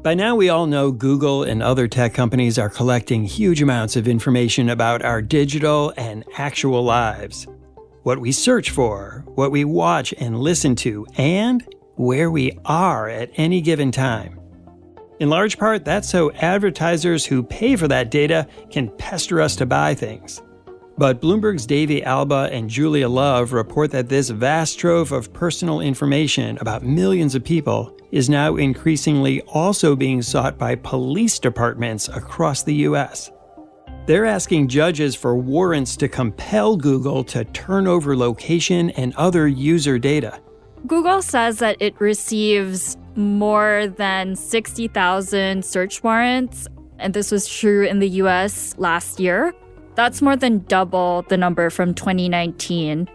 By now, we all know Google and other tech companies are collecting huge amounts of information about our digital and actual lives. What we search for, what we watch and listen to, and where we are at any given time. In large part, that's so advertisers who pay for that data can pester us to buy things. But Bloomberg's Davey Alba and Julia Love report that this vast trove of personal information about millions of people is now increasingly also being sought by police departments across the U.S. They're asking judges for warrants to compel Google to turn over location and other user data. Google says that it receives more than 60,000 search warrants, and this was true in the U.S. last year. That's more than double the number from 2019.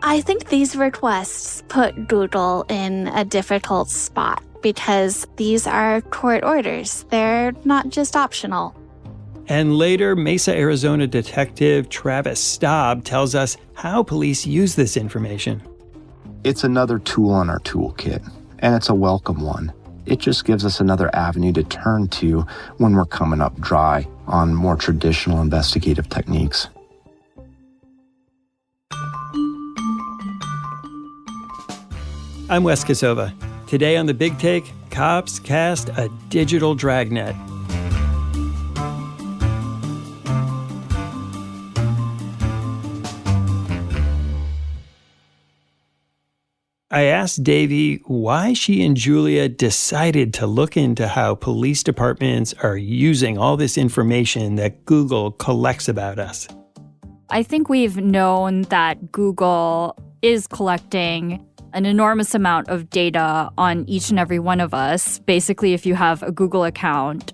I think these requests put Google in a difficult spot because these are court orders. They're not just optional. And later, Mesa, Arizona detective Travis Staub tells us how police use this information. It's another tool in our toolkit, and it's a welcome one. It just gives us another avenue to turn to when we're coming up dry on more traditional investigative techniques. I'm Wes Kosova. Today on The Big Take, cops cast a digital dragnet. I asked Davey why she and Julia decided to look into how police departments are using all this information that Google collects about us. I think we've known that Google is collecting an enormous amount of data on each and every one of us. Basically, if you have a Google account,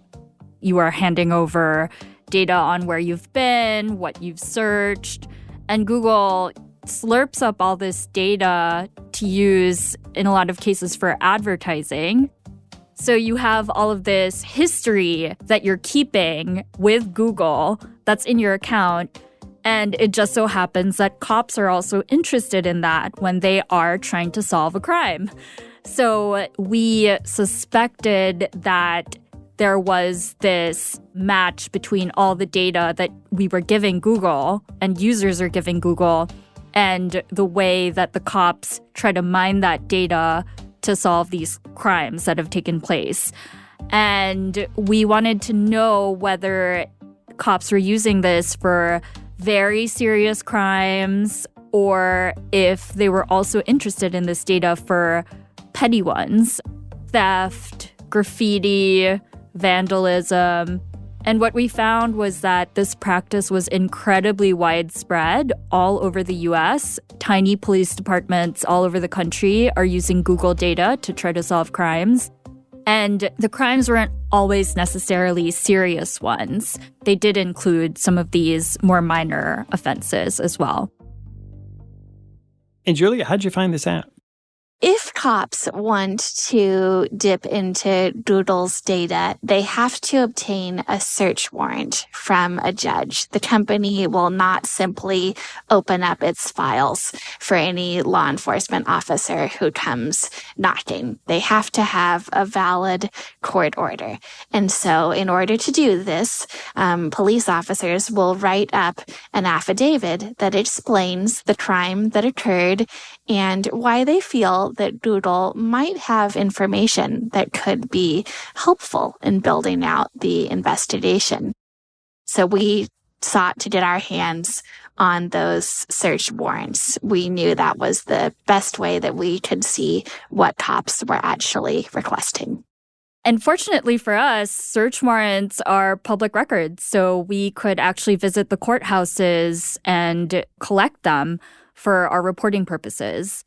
you are handing over data on where you've been, what you've searched, and Google slurps up all this data to use in a lot of cases for advertising. So you have all of this history that you're keeping with Google that's in your account. And it just so happens that cops are also interested in that when they are trying to solve a crime. So we suspected that there was this match between all the data that we were giving Google and users are giving Google and the way that the cops try to mine that data to solve these crimes that have taken place. And we wanted to know whether cops were using this for very serious crimes or if they were also interested in this data for petty ones, theft, graffiti, vandalism. And what we found was that this practice was incredibly widespread all over the U.S. Tiny police departments all over the country are using Google data to try to solve crimes. And the crimes weren't always necessarily serious ones. They did include some of these more minor offenses as well. And Julia, how'd you find this out? If cops want to dip into Google's data, they have to obtain a search warrant from a judge. The company will not simply open up its files for any law enforcement officer who comes knocking. They have to have a valid court order. And so in order to do this, police officers will write up an affidavit that explains the crime that occurred and why they feel that Google might have information that could be helpful in building out the investigation. So we sought to get our hands on those search warrants. We knew that was the best way that we could see what cops were actually requesting. And fortunately for us, search warrants are public records, so we could actually visit the courthouses and collect them for our reporting purposes.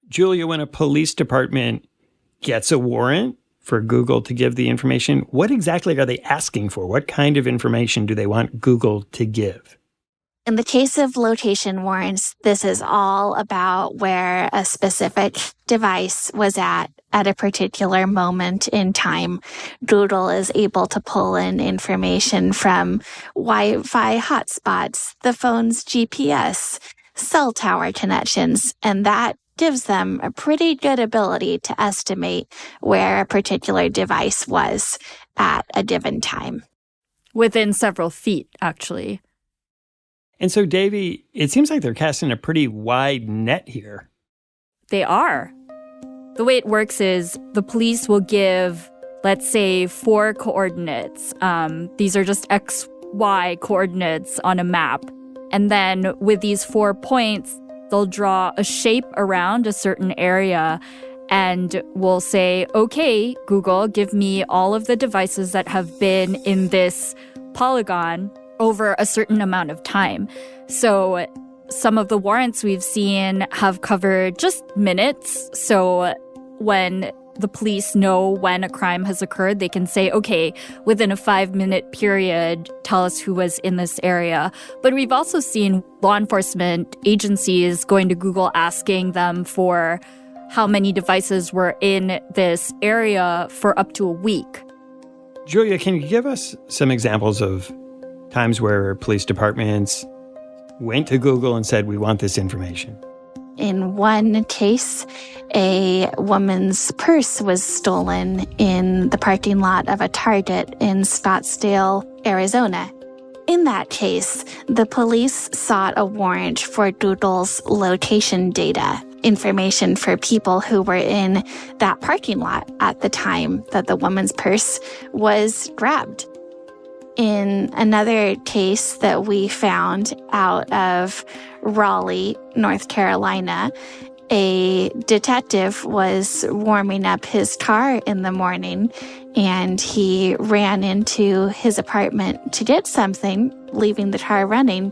Julia, when a police department gets a warrant for Google to give the information, what exactly are they asking for? What kind of information do they want Google to give? In the case of location warrants, this is all about where a specific device was at a particular moment in time. Google is able to pull in information from Wi-Fi hotspots, the phone's GPS, cell tower connections, and that gives them a pretty good ability to estimate where a particular device was at a given time. Within several feet, actually. And so, Davey, it seems like they're casting a pretty wide net here. They are. The way it works is the police will give, let's say, 4 coordinates. These are just X, Y coordinates on a map. And then with these 4 points, they'll draw a shape around a certain area and we'll say, okay, Google, give me all of the devices that have been in this polygon over a certain amount of time. So some of the warrants we've seen have covered just minutes. So when the police know when a crime has occurred, they can say, okay, within a 5-minute period, tell us who was in this area. But we've also seen law enforcement agencies going to Google asking them for how many devices were in this area for up to a week. Julia, can you give us some examples of times where police departments went to Google and said, we want this information? In one case, a woman's purse was stolen in the parking lot of a Target in Scottsdale, Arizona. In that case, the police sought a warrant for Google's location data, information for people who were in that parking lot at the time that the woman's purse was grabbed. In another case that we found out of Raleigh, North Carolina, a detective was warming up his car in the morning and he ran into his apartment to get something, leaving the car running.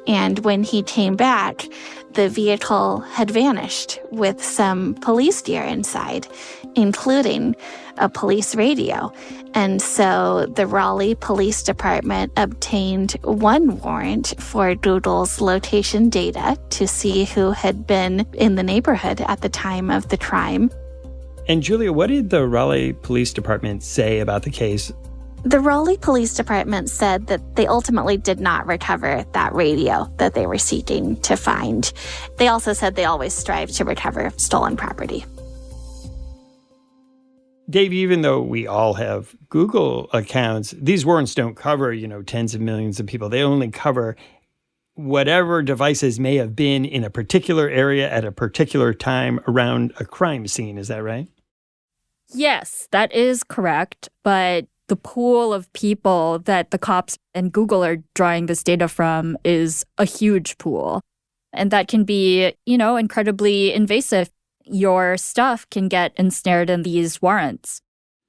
And when he came back, the vehicle had vanished with some police gear inside, including a police radio. And so the Raleigh Police Department obtained one warrant for Google's location data to see who had been in the neighborhood at the time of the crime. And Julia, what did the Raleigh Police Department say about the case? The Raleigh Police Department said that they ultimately did not recover that radio that they were seeking to find. They also said they always strive to recover stolen property. Dave, even though we all have Google accounts, these warrants don't cover, tens of millions of people. They only cover whatever devices may have been in a particular area at a particular time around a crime scene. Is that right? Yes, that is correct. But the pool of people that the cops and Google are drawing this data from is a huge pool. And that can be, incredibly invasive. Your stuff can get ensnared in these warrants.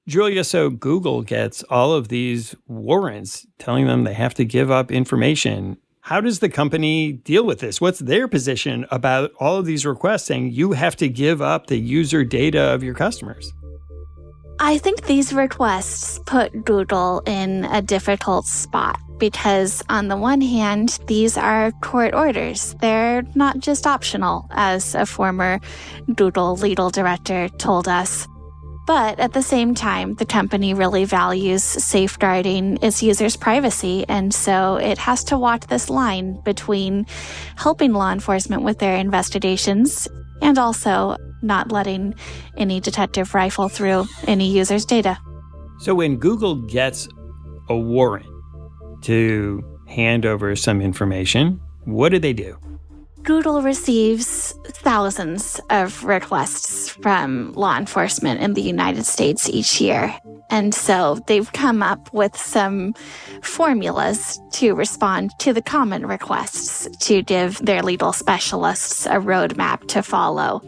Julia, so Google gets all of these warrants telling them they have to give up information. How does the company deal with this? What's their position about all of these requests saying you have to give up the user data of your customers? I think these requests put Google in a difficult spot because on the one hand, these are court orders. They're not just optional, as a former Google legal director told us. But at the same time, the company really values safeguarding its users' privacy, and so it has to walk this line between helping law enforcement with their investigations and also not letting any detective rifle through any user's data. So when Google gets a warrant to hand over some information, what do they do? Google receives thousands of requests from law enforcement in the United States each year. And so they've come up with some formulas to respond to the common requests to give their legal specialists a roadmap to follow.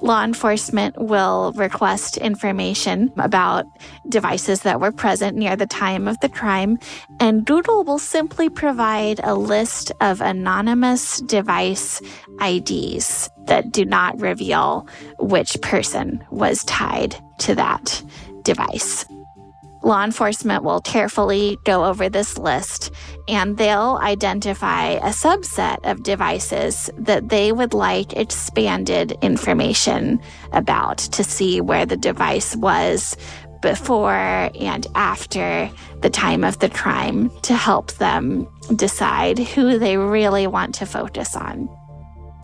Law enforcement will request information about devices that were present near the time of the crime, and Google will simply provide a list of anonymous device IDs that do not reveal which person was tied to that device. Law enforcement will carefully go over this list, and they'll identify a subset of devices that they would like expanded information about to see where the device was before and after the time of the crime to help them decide who they really want to focus on.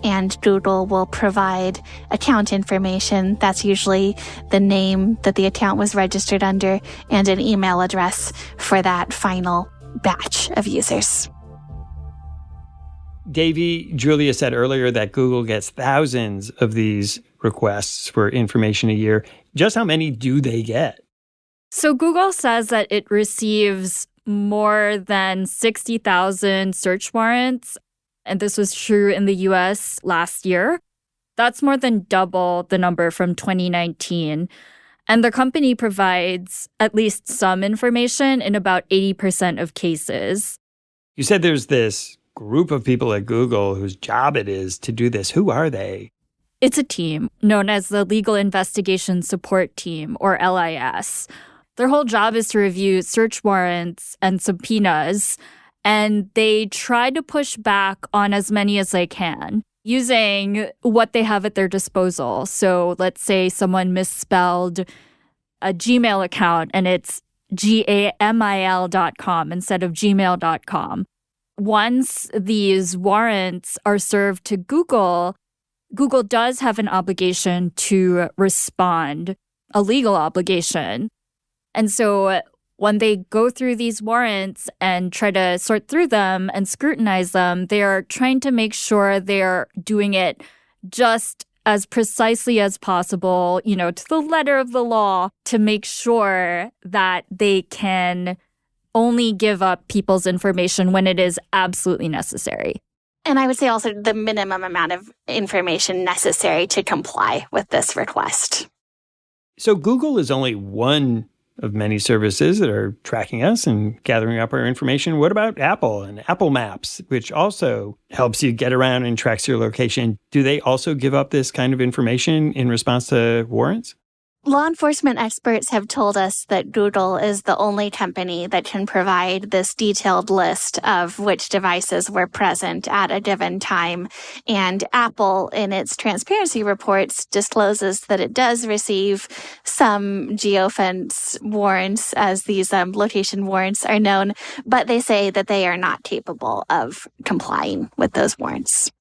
and Doodle will provide account information. That's usually the name that the account was registered under and an email address for that final batch of users. Davey, Julia said earlier that Google gets thousands of these requests for information a year. Just how many do they get? So Google says that it receives more than 60,000 search warrants, and this was true in the US last year. That's more than double the number from 2019. And the company provides at least some information in about 80% of cases. You said there's this group of people at Google whose job it is to do this. Who are they? It's a team known as the Legal Investigation Support Team, or LIS. Their whole job is to review search warrants and subpoenas, and they try to push back on as many as they can using what they have at their disposal. So let's say someone misspelled a Gmail account and it's gamil.com instead of gmail.com. Once these warrants are served to Google, Google does have an obligation to respond, a legal obligation. And so when they go through these warrants and try to sort through them and scrutinize them, they are trying to make sure they're doing it just as precisely as possible, to the letter of the law, to make sure that they can only give up people's information when it is absolutely necessary. And I would say also the minimum amount of information necessary to comply with this request. So Google is only one of many services that are tracking us and gathering up our information. What about Apple and Apple Maps, which also helps you get around and tracks your location? Do they also give up this kind of information in response to warrants? Law enforcement experts have told us that Doodle is the only company that can provide this detailed list of which devices were present at a given time. And Apple, in its transparency reports, discloses that it does receive some geofence warrants, as these location warrants are known, but they say that they are not capable of complying with those warrants.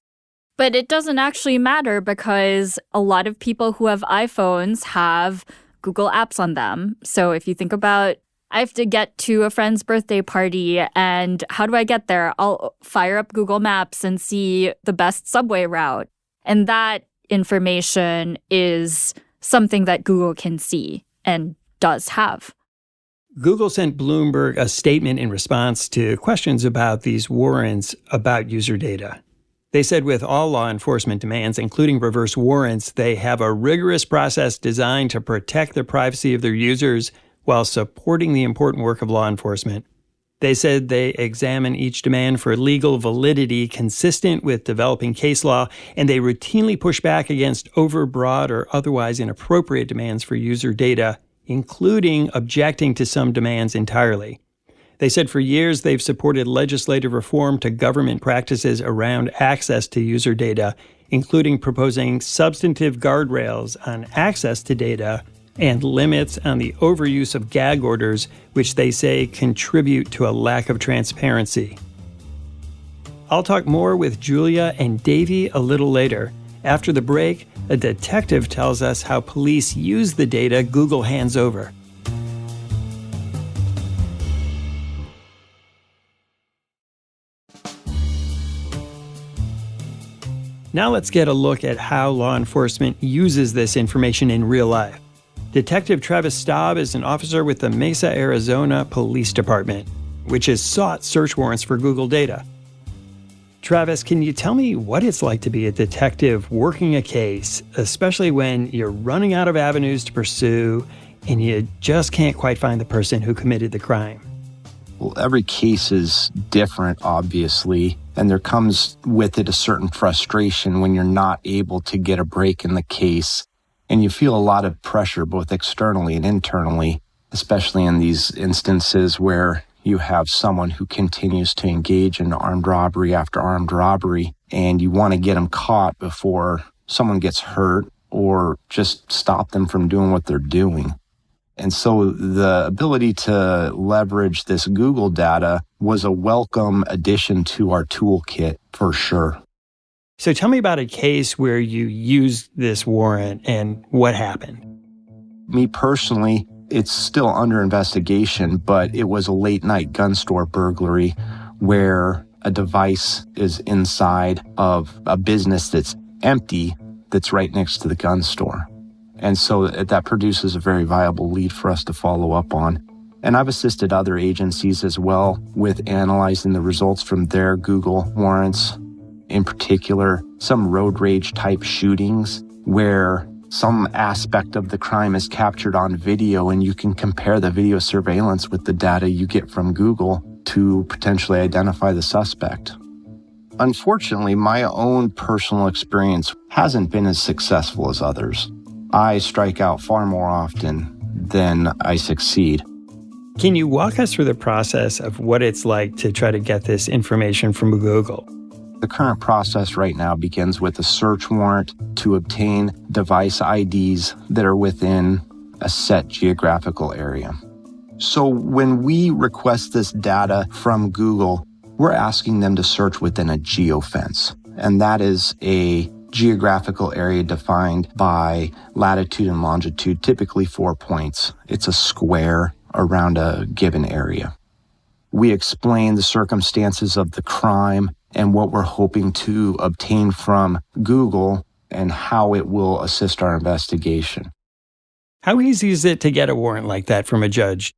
But it doesn't actually matter because a lot of people who have iPhones have Google apps on them. So if you think about, I have to get to a friend's birthday party, and how do I get there? I'll fire up Google Maps and see the best subway route. And that information is something that Google can see and does have. Google sent Bloomberg a statement in response to questions about these warrants about user data. They said with all law enforcement demands, including reverse warrants, they have a rigorous process designed to protect the privacy of their users while supporting the important work of law enforcement. They said they examine each demand for legal validity consistent with developing case law, and they routinely push back against overbroad or otherwise inappropriate demands for user data, including objecting to some demands entirely. They said for years they've supported legislative reform to government practices around access to user data, including proposing substantive guardrails on access to data and limits on the overuse of gag orders, which they say contribute to a lack of transparency. I'll talk more with Julia and Davey a little later. After the break, a detective tells us how police use the data Google hands over. Now let's get a look at how law enforcement uses this information in real life. Detective Travis Staub is an officer with the Mesa, Arizona Police Department, which has sought search warrants for Google data. Travis, can you tell me what it's like to be a detective working a case, especially when you're running out of avenues to pursue and you just can't quite find the person who committed the crime? Well, every case is different, obviously, and there comes with it a certain frustration when you're not able to get a break in the case, and you feel a lot of pressure both externally and internally, especially in these instances where you have someone who continues to engage in armed robbery after armed robbery, and you want to get them caught before someone gets hurt or just stop them from doing what they're doing. And so the ability to leverage this Google data was a welcome addition to our toolkit for sure. So tell me about a case where you used this warrant and what happened. Me personally, it's still under investigation, but it was a late-night gun store burglary where a device is inside of a business that's empty that's right next to the gun store. And so that produces a very viable lead for us to follow up on. And I've assisted other agencies as well with analyzing the results from their Google warrants. In particular, some road rage type shootings where some aspect of the crime is captured on video and you can compare the video surveillance with the data you get from Google to potentially identify the suspect. Unfortunately, my own personal experience hasn't been as successful as others. I strike out far more often than I succeed. Can you walk us through the process of what it's like to try to get this information from Google? The current process right now begins with a search warrant to obtain device IDs that are within a set geographical area. So when we request this data from Google, we're asking them to search within a geofence, and that is a geographical area defined by latitude and longitude, typically 4 points. It's a square around a given area. We explain the circumstances of the crime and what we're hoping to obtain from Google and how it will assist our investigation. How easy is it to get a warrant like that from a judge?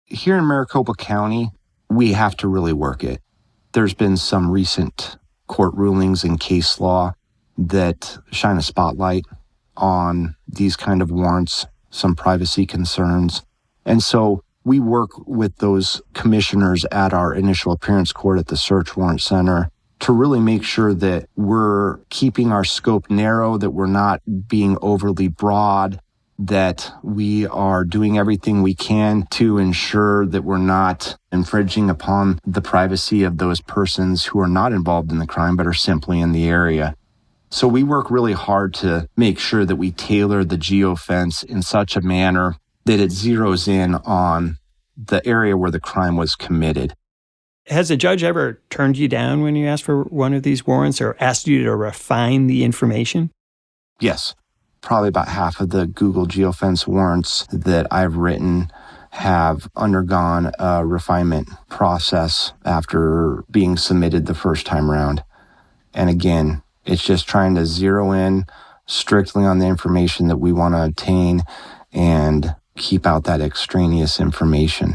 Here in Maricopa County, we have to really work it. There's been some recent court rulings and case law that shine a spotlight on these kind of warrants, some privacy concerns. And so we work with those commissioners at our initial appearance court at the Search Warrant Center to really make sure that we're keeping our scope narrow, that we're not being overly broad, that we are doing everything we can to ensure that we're not infringing upon the privacy of those persons who are not involved in the crime but are simply in the area. So we work really hard to make sure that we tailor the geofence in such a manner that it zeroes in on the area where the crime was committed. Has a judge ever turned you down when you asked for one of these warrants or asked you to refine the information? Yes. Probably about half of the Google geofence warrants that I've written have undergone a refinement process after being submitted the first time around. And again, it's just trying to zero in strictly on the information that we want to obtain and keep out that extraneous information.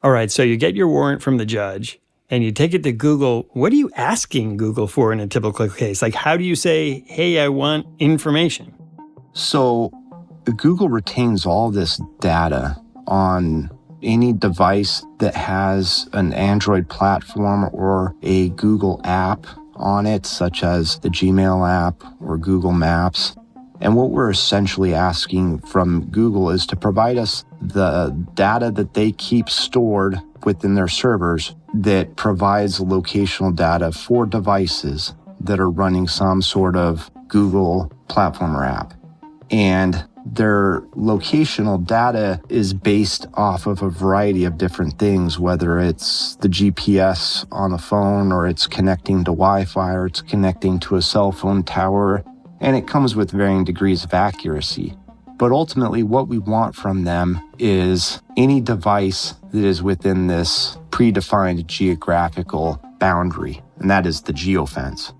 All right, so you get your warrant from the judge and you take it to Google. What are you asking Google for in a typical case? Like, how do you say, hey, I want information? So Google retains all this data on any device that has an Android platform or a Google app on it, such as the Gmail app or Google Maps. And what we're essentially asking from Google is to provide us the data that they keep stored within their servers that provides locational data for devices that are running some sort of Google platform or app. And their locational data is based off of a variety of different things, whether it's the GPS on a phone or it's connecting to Wi-Fi or it's connecting to a cell phone tower. And it comes with varying degrees of accuracy. But ultimately, what we want from them is any device that is within this predefined geographical boundary, and that is the geofence.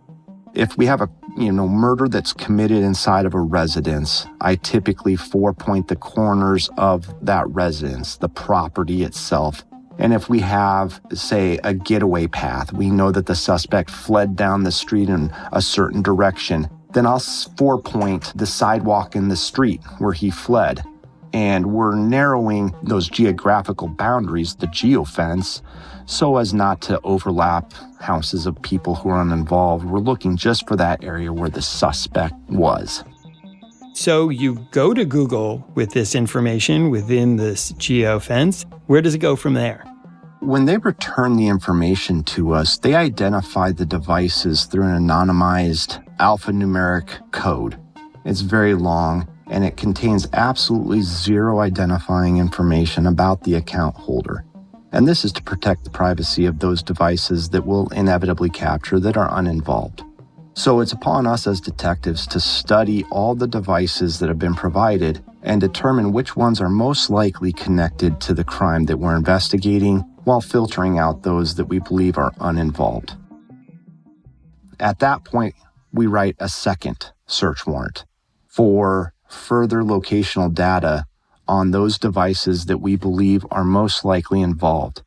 If we have a murder that's committed inside of a residence, I typically 4-point the corners of that residence, the property itself. And if we have, say, a getaway path, we know that the suspect fled down the street in a certain direction, then I'll 4-point the sidewalk in the street where he fled. And we're narrowing those geographical boundaries, the geofence, so as not to overlap houses of people who are uninvolved. We're looking just for that area where the suspect was. So you go to Google with this information within this geofence. Where does it go from there? When they return the information to us, they identify the devices through an anonymized alphanumeric code. It's very long, and it contains absolutely zero identifying information about the account holder. And this is to protect the privacy of those devices that will inevitably capture that are uninvolved. So it's upon us as detectives to study all the devices that have been provided and determine which ones are most likely connected to the crime that we're investigating, while filtering out those that we believe are uninvolved. At that point, we write a second search warrant for further locational data on those devices that we believe are most likely involved.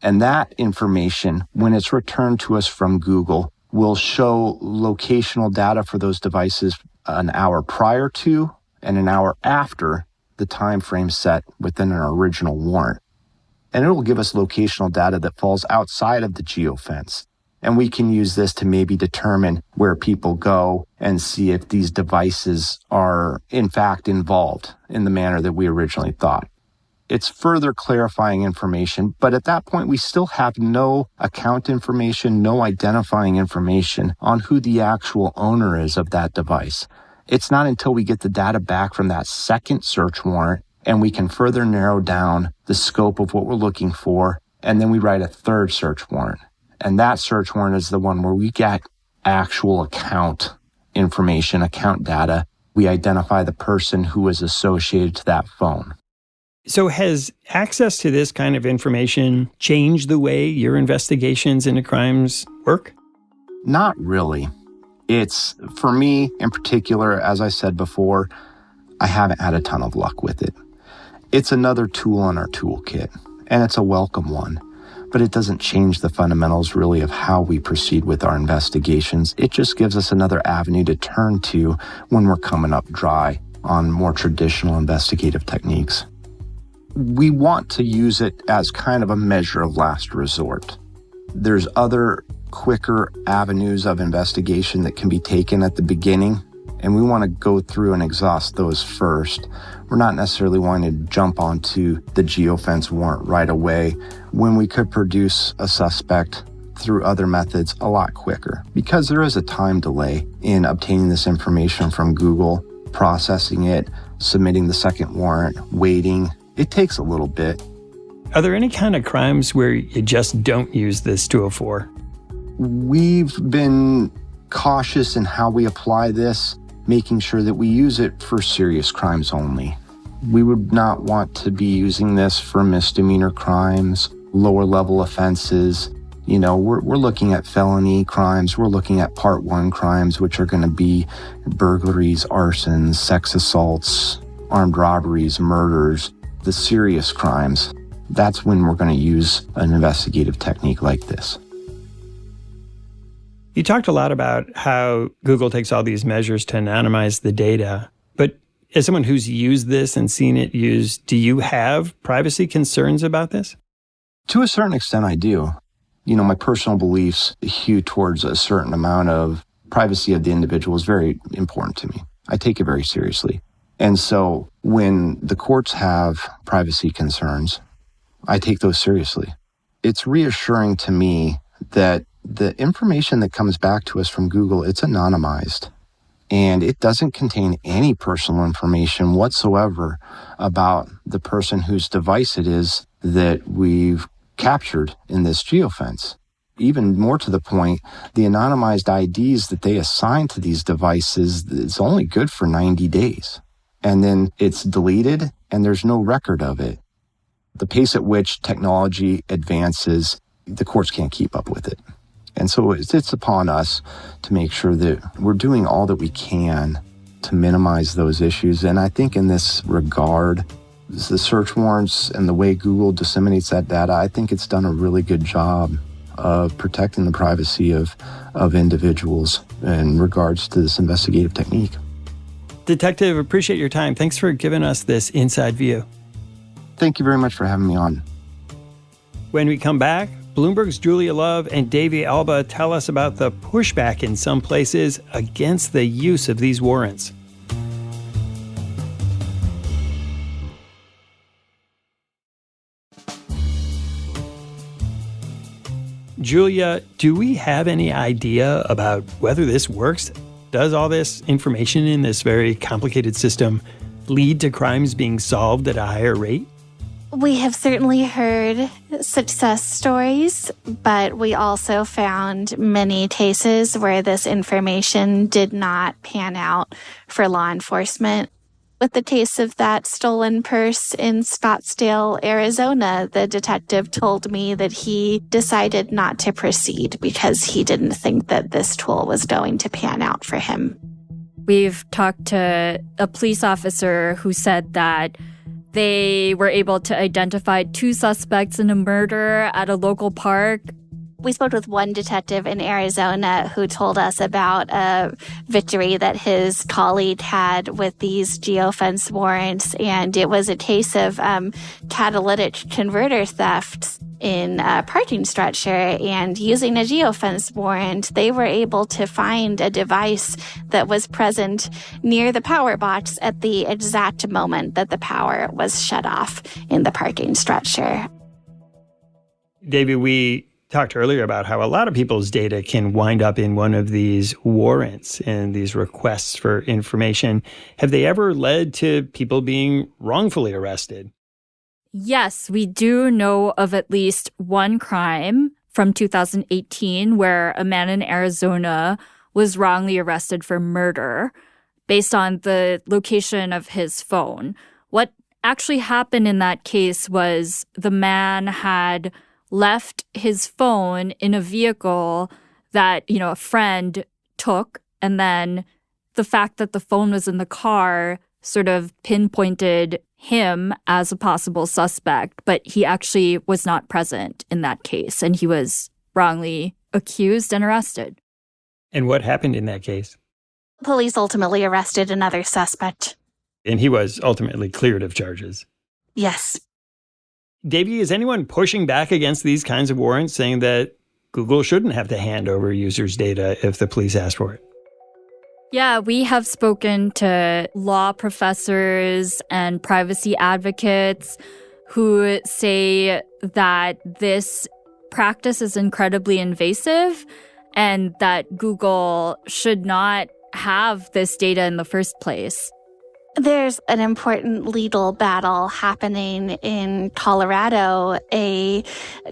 And that information, when it's returned to us from Google, will show locational data for those devices an hour prior to and an hour after the time frame set within our original warrant. And it will give us locational data that falls outside of the geofence. And we can use this to maybe determine where people go and see if these devices are in fact involved in the manner that we originally thought. It's further clarifying information, but at that point, we still have no account information, no identifying information on who the actual owner is of that device. It's not until we get the data back from that second search warrant and we can further narrow down the scope of what we're looking for, and then we write a third search warrant. And that search warrant is the one where we get actual account information, account data. We identify the person who is associated to that phone. So has access to this kind of information changed the way your investigations into crimes work? Not really. It's, for me in particular, as I said before, I haven't had a ton of luck with it. It's another tool in our toolkit, and it's a welcome one. But it doesn't change the fundamentals really of how we proceed with our investigations. It just gives us another avenue to turn to when we're coming up dry on more traditional investigative techniques. We want to use it as kind of a measure of last resort. There's other quicker avenues of investigation that can be taken at the beginning, and we want to go through and exhaust those first. We're not necessarily wanting to jump onto the geofence warrant right away when we could produce a suspect through other methods a lot quicker, because there is a time delay in obtaining this information from Google, processing it, submitting the second warrant, waiting. It takes a little bit. Are there any kind of crimes where you just don't use this tool for? We've been cautious in how we apply this, making sure that we use it for serious crimes only. We would not want to be using this for misdemeanor crimes, lower level offenses. You know, we're looking at felony crimes. We're looking at Part 1 crimes, which are going to be burglaries, arsons, sex assaults, armed robberies, murders, the serious crimes. That's when we're going to use an investigative technique like this. You talked a lot about how Google takes all these measures to anonymize the data, but as someone who's used this and seen it used, do you have privacy concerns about this? To a certain extent, I do. You know, my personal beliefs hew towards a certain amount of privacy of the individual is very important to me. I take it very seriously. And so when the courts have privacy concerns, I take those seriously. It's reassuring to me that the information that comes back to us from Google, it's anonymized, and it doesn't contain any personal information whatsoever about the person whose device it is that we've captured in this geofence. Even more to the point, the anonymized IDs that they assign to these devices is only good for 90 days. And then it's deleted and there's no record of it. The pace at which technology advances, the courts can't keep up with it. And so it's upon us to make sure that we're doing all that we can to minimize those issues. And I think in this regard, the search warrants and the way Google disseminates that data, I think it's done a really good job of protecting the privacy of individuals in regards to this investigative technique. Detective, appreciate your time. Thanks for giving us this inside view. Thank you very much for having me on. When we come back, Bloomberg's Julia Love and Davey Alba tell us about the pushback in some places against the use of these warrants. Julia, do we have any idea about whether this works? Does all this information in this very complicated system lead to crimes being solved at a higher rate? We have certainly heard success stories, but we also found many cases where this information did not pan out for law enforcement. With the case of that stolen purse in Scottsdale, Arizona, the detective told me that he decided not to proceed because he didn't think that this tool was going to pan out for him. We've talked to a police officer who said that they were able to identify 2 suspects in a murder at a local park. We spoke with one detective in Arizona who told us about a victory that his colleague had with these geofence warrants, and it was a case of catalytic converter theft in a parking structure. And using a geofence warrant, they were able to find a device that was present near the power box at the exact moment that the power was shut off in the parking structure. David, we talked earlier about how a lot of people's data can wind up in one of these warrants and these requests for information. Have they ever led to people being wrongfully arrested? Yes, we do know of at least one crime from 2018 where a man in Arizona was wrongly arrested for murder based on the location of his phone. What actually happened in that case was the man had left his phone in a vehicle that, a friend took. And then the fact that the phone was in the car sort of pinpointed him as a possible suspect, but he actually was not present in that case. And he was wrongly accused and arrested. And what happened in that case? Police ultimately arrested another suspect. And he was ultimately cleared of charges. Yes. Davey, is anyone pushing back against these kinds of warrants, saying that Google shouldn't have to hand over users' data if the police ask for it? Yeah, we have spoken to law professors and privacy advocates who say that this practice is incredibly invasive and that Google should not have this data in the first place. There's an important legal battle happening in Colorado. A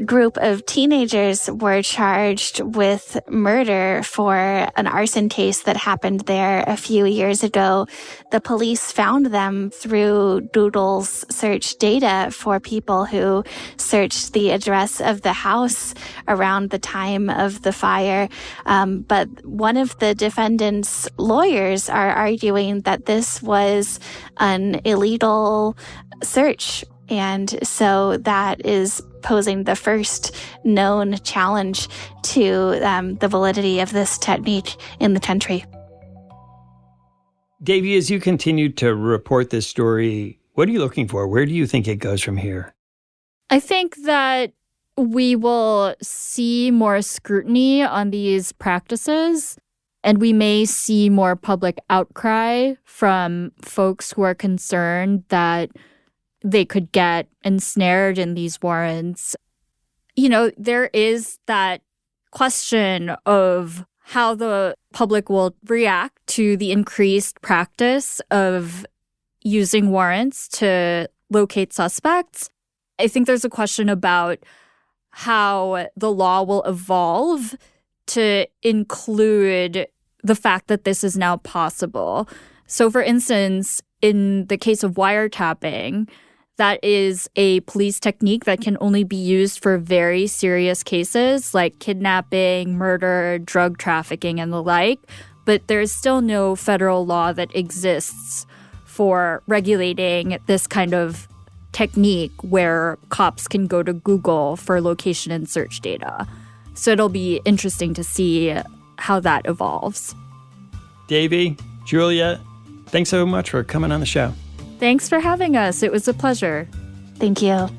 group of teenagers were charged with murder for an arson case that happened there a few years ago. The police found them through Google's search data for people who searched the address of the house around the time of the fire. But one of the defendants' lawyers are arguing that this was an illegal search. And so that is posing the first known challenge to the validity of this technique in the country. Davey, as you continue to report this story, what are you looking for? Where do you think it goes from here? I think that we will see more scrutiny on these practices. And we may see more public outcry from folks who are concerned that they could get ensnared in these warrants. There is that question of how the public will react to the increased practice of using warrants to locate suspects. I think there's a question about how the law will evolve to include the fact that this is now possible. So, for instance, in the case of wiretapping, that is a police technique that can only be used for very serious cases like kidnapping, murder, drug trafficking, and the like. But there's still no federal law that exists for regulating this kind of technique where cops can go to Google for location and search data. So it'll be interesting to see how that evolves. Davey, Julia, thanks so much for coming on the show. Thanks for having us. It was a pleasure. Thank you.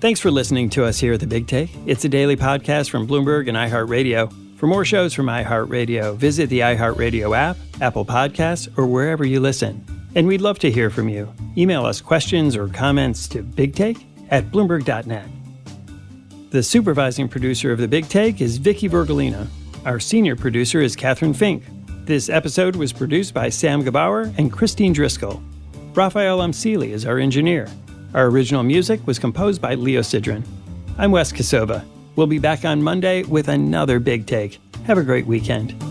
Thanks for listening to us here at The Big Take. It's a daily podcast from Bloomberg and iHeartRadio. For more shows from iHeartRadio, visit the iHeartRadio app, Apple Podcasts, or wherever you listen. And we'd love to hear from you. Email us questions or comments to bigtake@bloomberg.net. The supervising producer of The Big Take is Vicky Vergolina. Our senior producer is Catherine Fink. This episode was produced by Sam Gebauer and Christine Driscoll. Raphael Amsili is our engineer. Our original music was composed by Leo Sidran. I'm Wes Kosova. We'll be back on Monday with another Big Take. Have a great weekend.